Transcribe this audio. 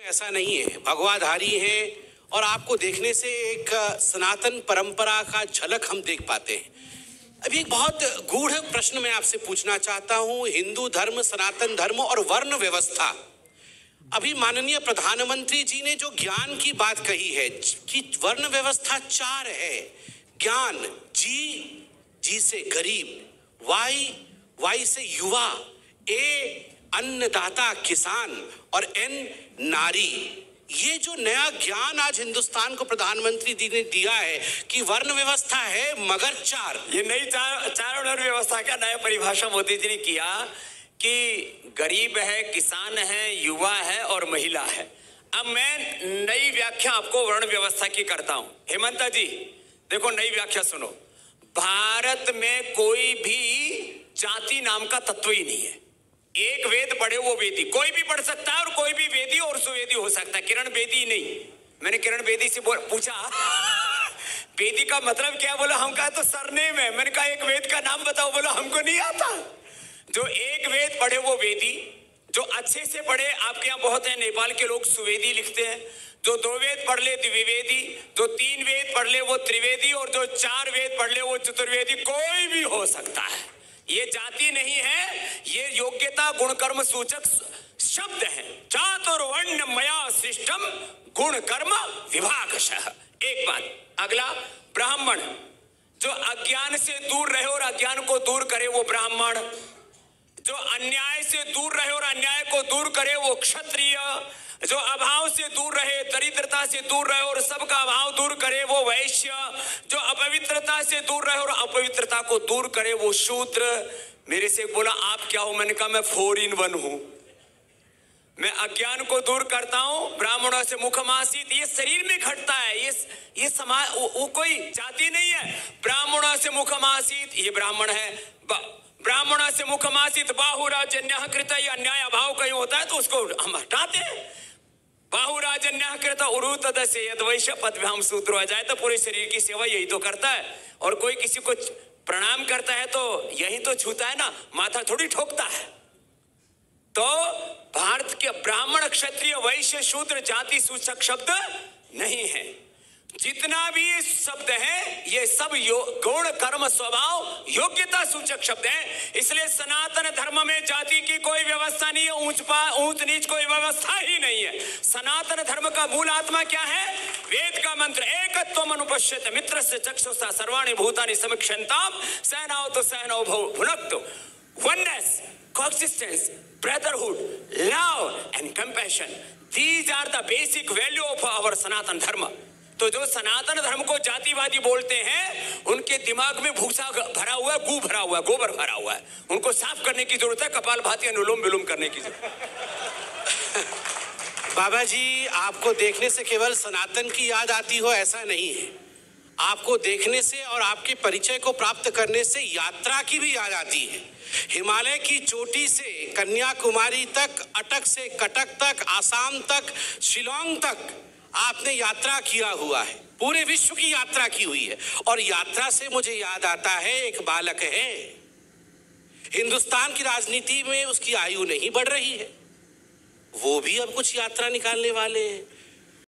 ऐसा नहीं है, भगवाधारी है और आपको देखने से एक सनातन परंपरा का झलक हम देख पाते हैं। अभी एक बहुत गूढ़ प्रश्न मैं आपसे पूछना चाहता हूं, हिंदू धर्म, सनातन धर्म और वर्ण व्यवस्था। अभी माननीय प्रधानमंत्री जी ने जो ज्ञान की बात कही है कि वर्ण व्यवस्था 4 है, ज्ञान, जी से गरीब, वाई से युवा, ए अन्नदाता किसान और एन नारी। ये जो नया ज्ञान आज हिंदुस्तान को प्रधानमंत्री जी ने दिया है कि वर्ण व्यवस्था है मगर 4, ये नई चार वर्ण व्यवस्था का नया परिभाषा मोदी जी ने किया कि गरीब है, किसान है, युवा है और महिला है। अब मैं नई व्याख्या आपको वर्ण व्यवस्था की करता हूं। हेमंता जी देखो, नई व्याख्या सुनो। भारत में कोई भी जाति नाम का तत्व ही नहीं है। एक वेद पढ़े वो वेदी, कोई भी पढ़ सकता है और कोई भी वेदी और सुवेदी हो सकता है। किरण बेदी नहीं। मैंने किरण बेदी से पूछा बेदी का मतलब क्या? बोला हम कहा तो सरनेम है। मैंने कहा एक वेद का नाम बताओ। बोला हमको नहीं आता। जो एक वेद पढ़े वो वेदी, जो अच्छे से पढ़े, आपके यहाँ बहुत है नेपाल के लोग सुवेदी लिखते हैं। जो 2 वेद पढ़ ले द्विवेदी, जो 3 वेद पढ़ ले वो त्रिवेदी और जो 4 वेद पढ़ ले वो चतुर्वेदी। कोई भी हो सकता है। ये जाति नहीं है, ये योग्यता गुण कर्म सूचक शब्द है। चातुर्वर्ण मया सृष्टम गुण कर्म विभागशः। एक बात। अगला, ब्राह्मण, जो अज्ञान से दूर रहे और अज्ञान को दूर करे वो ब्राह्मण। जो अन्याय से दूर रहे और अन्याय को दूर करे वो क्षत्रिय। जो अभाव से दूर रहे, दरिद्रता से दूर रहे और सबका अभाव दूर करे वो वैश्य। जो अपवित्रता से दूर रहे और अपवित्रता को दूर करे वो शूद्र। मेरे से बोला आप क्या हो? मैंने कहा मैं 4 in 1 हूं। मैं अज्ञान को दूर करता हूं, ब्राह्मणों से मुखमासित। ये शरीर में घटता है, ये समाज, वो कोई जाति नहीं है। ब्राह्मणों से मुखमासित, ये ब्राह्मण है। ब्राह्मणों से मुखमासित बाहुराजन्य कृत, ये अन्याय अभाव कहीं होता है तो उसको हम हटाते हैं। बाहुराजन्य कृत उरुत दसे यद वैश्य पदभ्याम सूत्रो आ जाए तो पूरे शरीर की सेवा यही तो करता है। और कोई किसी को प्रणाम करता है तो यही तो छूता है ना, माथा थोड़ी ठोकता है। तो भारत के ब्राह्मण, क्षत्रिय, वैश्य, शूद्र जाति सूचक शब्द नहीं है। जितना भी ये शब्द है ये सब गुण कर्म स्वभाव योग्यता सूचक शब्द है। इसलिए सनातन धर्म में जाति की कोई व्यवस्था नहीं है, ऊंच नीच कोई व्यवस्था ही नहीं है। सनातन धर्म का मूल आत्मा क्या है? वेद का मंत्र एकत्वम अनुपश्यते मित्रस्य चक्षुषा सर्वाणि भूतानि समीक्षन्ताम सहनावतु सहनौ भुनक्तु। Oneness, coexistence, brotherhood, love and compassion. These are the basic value of our सनातन धर्म। तो जो सनातन धर्म को जातिवादी बोलते हैं उनके दिमाग में भूसा भरा हुआ है, गू भरा हुआ है, गोबर भरा हुआ है। उनको साफ करने की जरूरत है, कपालभाति अनुलोम विलोम करने की जरूरत। बाबा जी, आपको देखने से केवल सनातन की याद आती हो ऐसा नहीं है। आपको देखने से और आपके परिचय को प्राप्त करने से यात्रा की भी याद आती है। हिमालय की चोटी से कन्याकुमारी तक, अटक से कटक तक, आसाम तक, शिलोंग तक आपने यात्रा किया हुआ है। पूरे विश्व की यात्रा की हुई है। और यात्रा से मुझे याद आता है, एक बालक है, हिंदुस्तान की राजनीति में उसकी आयु नहीं बढ़ रही है, वो भी अब कुछ यात्रा निकालने वाले हैं।